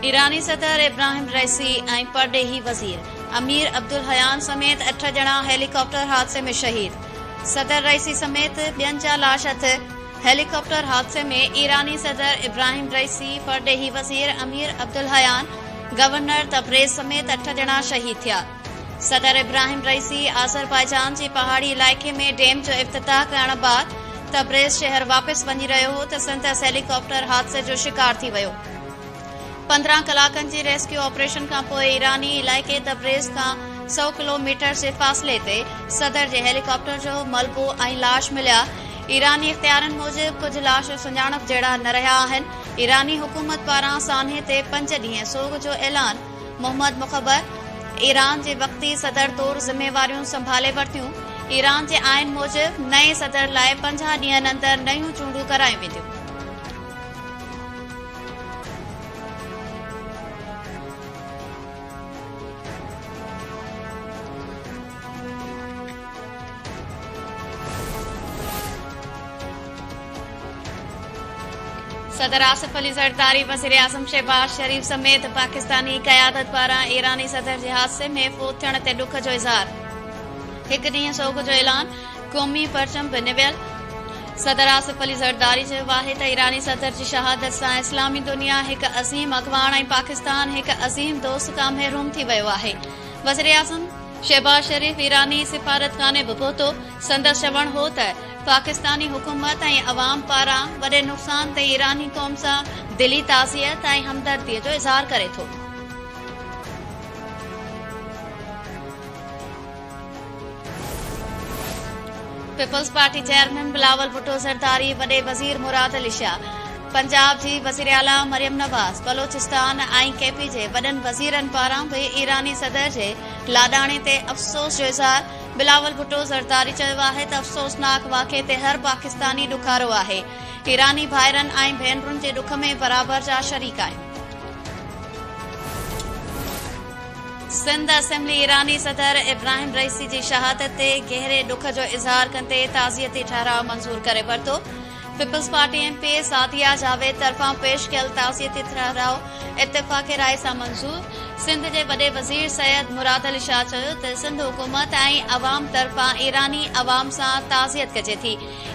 ईरानी सदर इब्राहिम रईसी ऐं परडेही वज़ीर अमीर अब्दुल हयान समेत 8 ॼणा हेलीकॉप्टर हादसे में शहीद। सदर रईसी समेत ॿियनि जा लाशत हेलीकॉप्टर हादसे में ईरानी सदर इब्राहिम रईसी, परडेही वज़ीर अमीर अब्दुल हयान, गवर्नर तबरेज़ समेत 8 ॼणा शहीद थिया। सदर इब्राहिम रईसी आज़रबाईजान जे पहाड़ी इलाइक़े में डैम जो इफ़्तिताह करण बाद तबरेज़ शहर वापसि वञी रहियो हो त संदसि हेलीकॉप्टर हादसे जो शिकार थी वियो। 15 कलाकनि जे रेस्क्यू ऑपरेशन खां पोइ ईरानी इलाइक़े तबरेज़ खां 100 किलोमीटर जे फ़ासिले ते सदर जे हेलीकॉप्टर जो मलबो ऐं लाश मिलिया। ईरानी इख़्तियारनि मूजिबि कुझु लाश सुञाणप जहिड़ा न रहिया आहिनि। ईरानी हुकूमत पारां सान्हे ते 5 ॾींहं सोग जो ऐलान। मोहम्मद मुख़बर ईरान जे वक़्ती सदर तौर ज़िम्मेवारियूं संभाले वरितियूं। ईरान जे आइन मूजिबि नए सदर लाइ 50 ॾींहनि अंदरि नयूं चूंडूं करायूं वेंदियूं। सदर आसिफ अली ज़रदारी, वज़ीर आज़म शहबाज शरीफ समेत पाकिस्तानी क़यादत पारां ईरानी सदर जे हादसे में फ़ौत थियण ते ॾुख जो इज़हार। 1 ॾींहुं सोग जो ऐलान। क़ौमी परचम बि निवियल। सदर आसिफ अली ज़रदारी चयो आहे त ईरानी सदर जी शहादत सां इस्लामी दुनिया हिकु अज़ीम अॻवान ऐं पाकिस्तान हिकु अज़ीम दोस्त खां महरूम थी वियो आहे। वज़ीर आज़म शहबाज शरीफ ईरानी सिफारतखाने बि पहुतो। संदसि चवणु हो त पाकिस्तानी हुकूमत ऐं अवाम पारां वॾे नुक़सान ते ईरानी क़ौम सां दिली ताज़ियत ऐं हमदर्दीअ जो इज़हार करे थो। पीपल्स पार्टी चेयरमैन बिलावल भुट्टो ज़रदारी, वॾे वज़ीर मुराद अली शाह, पंजाब जी वज़ीर आला मरियम नवाज़, बलोचिस्तान ऐं केपी जे वॾनि वज़ीरनि पारां बि ईरानी सदर जे लाॾाणे ते अफ़सोस जो इज़हार। बिलावल भुट्टो ज़रदारी चयो आहे त अफ़सोसनाक वाक़े ते हर पाकिस्तानी ॾुखारो आहे। ईरानी भाइरनि ऐं भेनरुनि जे ॾुख में बराबर जा शरीक आहिनि। सिंध असेंबली ईरानी सदर इब्राहिम रईसी जी शहादत ते गहरे ॾुख जो इज़हार कंदे ताज़ियती ठहराव मंज़ूर करे वरितो। पीपल्स पार्टी एमपी सादिया जावेद तरफ़ां पेश कयल ताज़ियती ठहराव इत्तेफ़ाक़े राय सां मंज़ूर। सिंध जे वॾे वज़ीर सैयद मुराद अली शाह चयो त सिंध हुकूमत ऐं अवाम तरफ़ां ईरानी अवाम सां ताज़ियत कजे थी।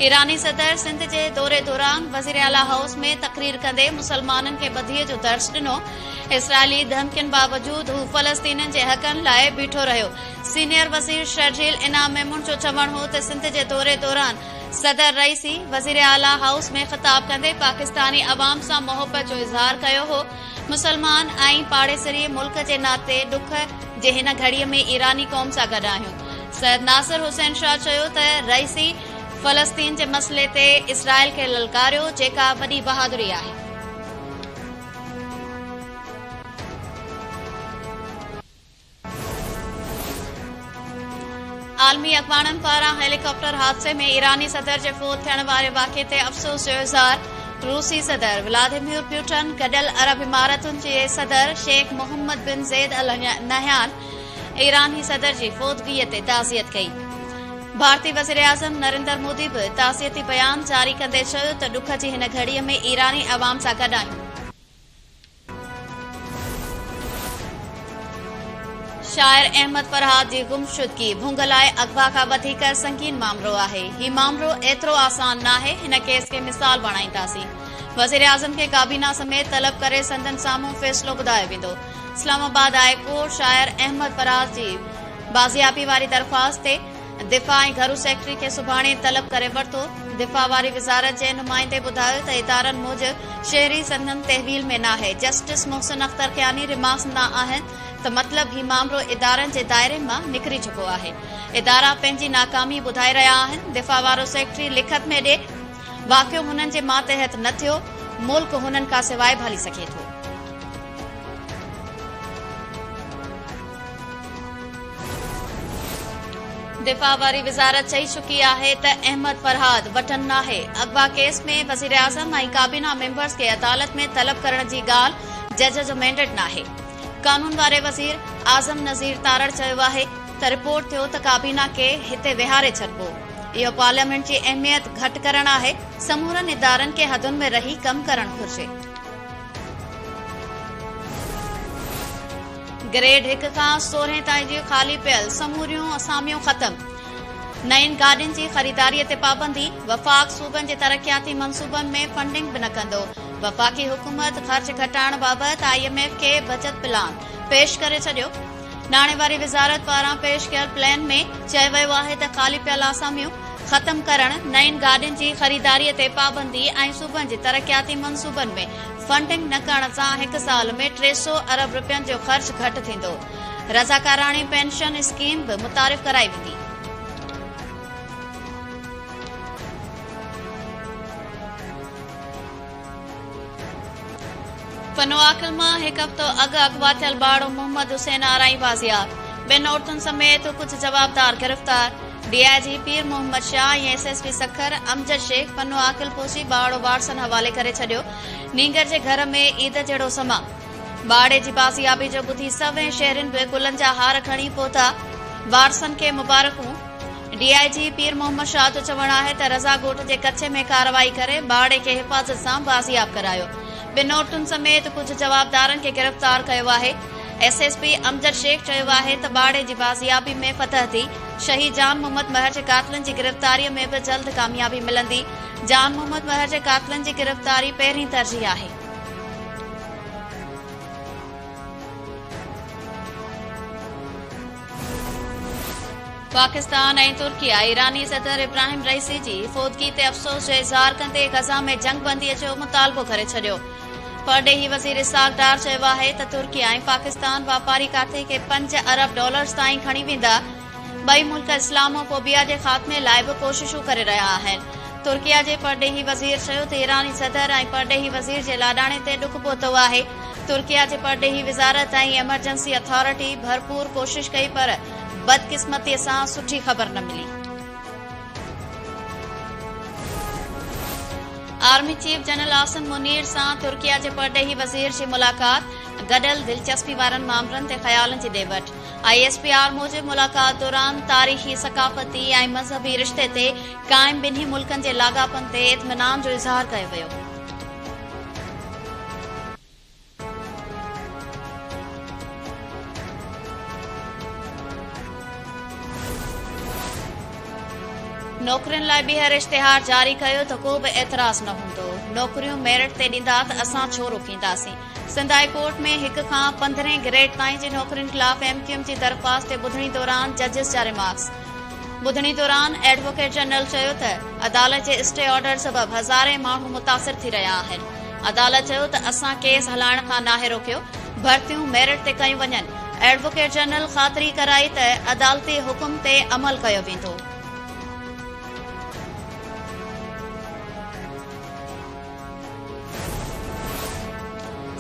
ईरानी सदर सिंध जे दौरे दौरान वज़ीर आला हाउस में तक़रीर कंदे मुसलमाननि खे बधीअ जो दर्स ॾिनो। इसराइली धमकियुनि बावजूदि हू फ़लस्तीननि जे हक़नि लाइ बीठो रहियो। सीनियर वज़ीर शर्जील इनाम मेमून जो चवणु हो त सिंध जे दौरे दौरान सदर रईसी वज़ीर आला हाउस में ख़िताब कंदे पाकिस्तानी अवाम सां मोहब्बत जो इज़हार कयो हो। मुसलमान ऐं पाड़ेसरी मुल्क जे नाते ॾुख जे हिन घड़ीअ में ईरानी क़ौम सां गॾु आहियूं। सैयद नासिर हुसैन शाह चयो त रईसी फ़लस्तीन जे मसइले ते इसराइल खे ललकारियो, जेका वॾी बहादुरी आहे। आलमी अख़बारनि पारां हेलीकॉप्टर हादसे में ईरानी सदर जे फ़ौत थियण वारे वाक़े ते अफ़सोस जो इज़हार। रूसी सदर व्लादिमीर पुतिन गॾियल अरब इमारतुनि जे सदर शेख मोहम्मद बिन ज़ैद अल नहयान ईरानी सदर जी फ़ौतगीअ ते ताज़ियत कई। भारतीय वज़ीर आज़म नरेंद्र मोदी बि ताज़ियती बयान जारी कंदे चयो त ॾुख जी हिन घड़ीअ में ईरानी अवाम सां गॾु आहियूं। शाइर अहमद फरहाद जी गुमशुदगी भुंग लाइ अगवा खां वधीक संगीन मामिलो आहे। ही मामिलो एतिरो आसान नाहे, हिन केस खे मिसाल बणाईंदासीं। वज़ीर आज़म खे काबीना समेत तलब करे संदन साम्हूं फ़ैसिलो ॿुधायो वेंदो। इस्लामाबाद हाई कोर्ट शाइर अहमद फरहाद जी बाज़ियाबी वारी दरख़्वास्त ते दिफ़ा ऐं घरू सेक्रेटरी खे सुभाणे तलब करे वरितो। दिफ़ा वारी वज़ारत जे नुमाइंदे ॿुधायो त इदारनि मूजिबि शहरी संदन तहवील में नाहे। जस्टिस मोहसिन अख्तर कियानी रिमार्क्स न आहिनि त मतिलब ही मामिलो इदारनि जे दायरे मां निकिरी चुको आहे। इदारा पंहिंजी नाकामी ॿुधाए रहिया आहिनि। दिफ़ा वारो सेक्रेटरी लिखत में ॾे वाक़ियो हुननि जे मातहत न थियो, मुल्क हुननि खां सवाइ भली सघे थो। दिफ़ा वारी वज़ारत चई चुकी आहे त अहमद फरहाद वठन नाहे। अगवा केस में वज़ीर आज़म ऐं काबीना मेंबर्स खे अदालत में तलब करण जी ॻाल्हि जज जो मैंडेट नाहे। कानून वारे वज़ीर आज़म नज़ीर तारड़ चयो आहे त रिपोर्ट थियो त काबीना खे हिते विहारे छॾिबो। इहो पार्लियामेंट जी अहमियत घटि करणु आहे। समूरनि इदारनि खे हदुनि में रही कमु करणु घुर्जे। ग्रेड 1 खां 16 ताईं जी ख़ाली पियल समूरियूं असामियूं ख़त्म। नईन गाॾियुनि जी ख़रीदारीअ ते पाबंदी। वफ़ाक़ सूबनि जे तरक़ियाती मंसूबनि में फंडिंग बि न कंदो। वफ़ाक़ी हुकूमत ख़र्च घटाइण बाबति IMF खे बचत प्लान पेश करे छॾियो। नाणे वारी वज़ारत पारां पेश कयल प्लान में चयो वियो आहे त ख़ाली पियल आसामियूं ख़त्म करण, नईन गाॾियुनि जी ख़रीदारीअ ते पाबंदी ऐं सूबनि जे तरक़ियाती मंसूबनि में फंडिंग न करण सां 1 साल में 300 अरब रुपयनि जो ख़र्च घटि थींदो। रज़ाकाराणी पेंशन स्कीम बि मुतारिफ़ कराई वेंदी। पनवाकल मां 1 हफ़्तो अॻु अगवा थियल बाड़ो मोहम्मद हुसैन आराई बाज़ियाब। 2 औरतुनि समेत कुझु जवाबदार गिरफ़्तार। DIG पीर मोहम्मद शाह ऐं SSP सखर अमजद शेख पनवाकल पहुची बाड़ो वारसन हवाले करे छॾियो। नींगर जे घर में ईद जहिड़ो समा। बाड़े जी बाज़ियाबी जो ॿुधी सवें शहरनि बि गुलनि जा हार खणी पहुता। वारसन खे मुबारकूं। DIG पीर मोहम्मद शाह जो चवणु आहे त रज़ा ॻोठ जे कचे में कार्रवाई करे बाड़े खे हिफ़ाज़त सां बाज़ियाब करायो। 2 औरतुनि समेत कुझु जवाबदारनि खे गिरफ़्तार कयो आहे। SSP अमजद शेख चयो आहे त बाड़े जी बाज़ियाबी में फतह थी। शहीद जान मोहम्मद महर जे कातिलनि जी गिरफ़्तारीअ में बि जल्द कामयाबी मिलंदी। जान मोहम्मद महर जे कातिलनि जी गिरफ़्तारी पहिरीं तरजीह आहे। पाकिस्तान ऐं तुर्किया ईरानी सदर इब्राहिम रईसी जी फ़ौतगी ते अफ़सोस जो इज़हार कंदे गज़ा में जंगबंदीअ जो मुतालबो करे छॾियो। परडेही वज़ीर इसाक डार चयो आहे त तुर्किया ऐं पाकिस्तान वापारी खाते खे $5 अरब ताईं खणी वेंदा। ॿई मुल्क इस्लामोफोबिया जे ख़ात्मे लाइ बि कोशिशूं करे रहिया आहिनि। तुर्किया जे परडेही वज़ीर चयो त ईरानी सदर ऐं परडेही वज़ीर जे लाॾाणे ते ॾुख पहुतो आहे। तुर्किया जे परडेही वज़ारत ऐं एमरजेंसी अथॉरिटी भरपूर कोशिश कई पर बदकिस्मतीअ सां सुठी ख़बर न मिली। Army chief general Asim Munir सां तुर्किया जे परडेही वज़ीर जी मुलाक़ात। गॾियल दिलचस्पी वारनि मामलनि ते ख़्यालनि जी ॾेवट। ISPR मूजिबि मुलाक़ात दौरान तारीख़ी, सक़ाफ़ती ऐं मज़हबी रिश्ते ते क़ाइम ॿिन्ही मुल्कनि जे लाॻापनि ते इत्मिनान जो इज़हार कयो वियो। नौकरियुनि लाइ ॿीहर इश्तिहार जारी कयो त को बि एतिराज़ न हूंदो। नौकरियूं मेरिट ते ॾींदा त असां छो रोकींदासीं। सिंध हाई कोर्ट में 1 खां 15 ग्रेड ताईं जी नौकरियुनि ख़िलाफ़ MQM जी दरख़्वास्त ते ॿुधणी दौरान जजिस जा रिमार्क्स। ॿुधणी दौरान एडवोकेट जनरल चयो त अदालत जे स्टे ऑर्डर सबबि हज़ारे माण्हू मुतासिर थी रहिया आहिनि। अदालत चयो त असां केस हलाइण खां नाहे रोकियो, भर्तियूं मेरिट ते कयूं वञनि। एडवोकेट जनरल ख़ातिरी कराई त अदालती हुकुम ते अमल कयो वेंदो।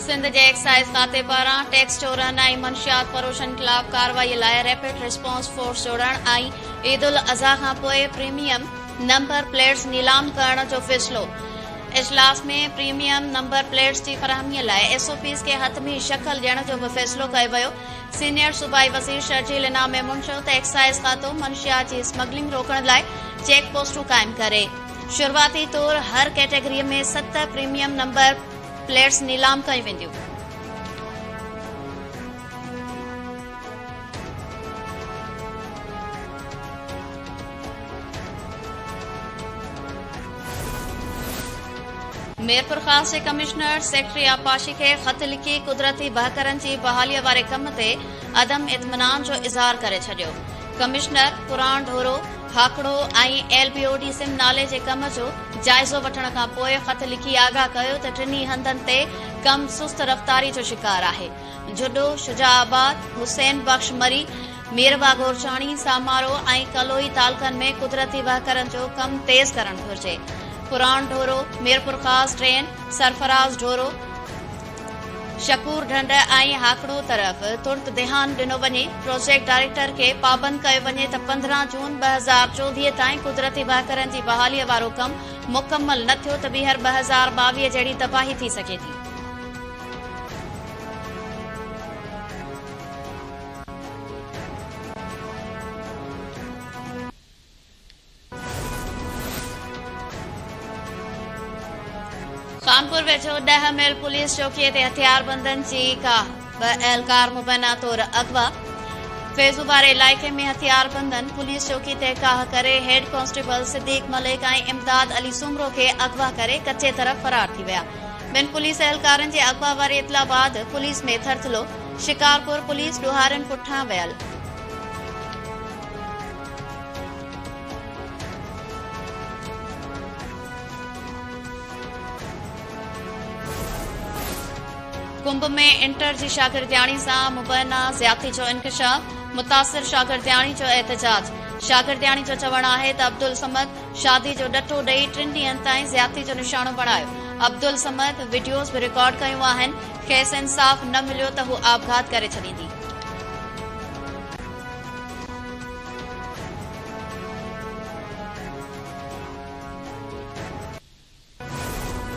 सिंध जे एक्साइज़ खाते पारां टैक्स चोरनि ऐं मंशियात फरोशनि ख़िलाफ़ कार्रवाई लाइ रैपिड रिस्पॉन्स फोर्स जोड़ण ऐं ईद उल अज़हा खां पोइ प्रीमियम नंबर प्लेट्स नीलाम करण जो फ़ैसिलो। इजलास में प्रीमियम नंबर प्लेट्स जी फराहमीअ लाइ SOPs खे हतमी शक्ल ॾियण जो बि फ़ैसिलो कयो वियो। सीनियर सूबाई वज़ीर शर्जील इनाम मेमून चयो त एक्साइज़ खातो मंशियात जी स्मगलिंग रोकण लाइ चेक पोस्टूं क़ाइमु करे। शुरूआती तौर हर कैटेगरीअ में 7 प्रीमियम नंबर प्लेट्स नीलाम कयूं वेंदियूं। मीरपुर ख़ास जे कमिश्नर सेक्रेटरी आपाशी खे ख़त लिखी कुदरती बहकरनि जी बहालीअ वारे कम ते अदम इत्मिनान जो इज़हार करे छॾियो। कमिश्नर पुराण ढोरो हाकड़ो ऐं LBOD सिम नाले जे कम जो जाइज़ो वठण खां पोइ ख़त लिखी आगाह कयो त टिनी हंधनि ते कम सुस्त रफ़्तारी जो शिकार आहे। जुडो, शुजाआबाद, हुसैन बख्श मरी, मीरवा गोरचाणी, सामारो ऐं कलोई तालकनि में कुदरती बहकरनि जो कम तेज़ करणु घुर्जे। पुराण ढोरो, मीरपुर ख़ास ट्रेन, सरफराज ढोरो, शकूर ढंढ ऐं हाकड़ो तरफ़ तुर्त ध्यानु ॾिनो वञे। प्रोजेक्ट डायरेक्टर खे पाबंद कयो वञे त 15 जून 2024 ताईं कुदरती बहकरनि जी बहालीअ वारो कमु मुकमल न थियो त ॿीहर 2022 जहिड़ी तबाही थी सघे थी। कानपुर वेझो 10 मील पुलिस चौकीअ ते हथियारबंदनि जी का एहलकार मुबैना तौर अगवा। फैज़ूबारे इलाइक़े में हथियार बंदन पुलिस चौकी ते काह करे हेड कांस्टेबल सिद्दीक मलिक ऐं इमदाद अली सुमरो खे अगवा करे कच्चे तरफ़ फरार थी विया। ॿिनि पुलिस एहलकारनि जे अगवा वारी इतला बाद पुलिस में थरथलो। शिकारपुर पुलिस ॾुहारनि पुठियां वियल। कुंभ में इंटर जी शागिर्दियाणी सां मुबैना ज़्यादती जो इंकशाफ। मुतासिर शागिर्दियाणी जो एहतजाज। शागिर्दियाणी जो चवणु आहे त अब्दुल समद शादी जो डटो ॾेई 3 ॾींहनि ताईं ज़्यादती जो निशानो बणायो। अब्दुल समद वीडियोज़ भी रिकॉर्ड कयूं आहिनि। खेसि इंसाफ़ न मिलियो त हू आपघात करे छॾींदी।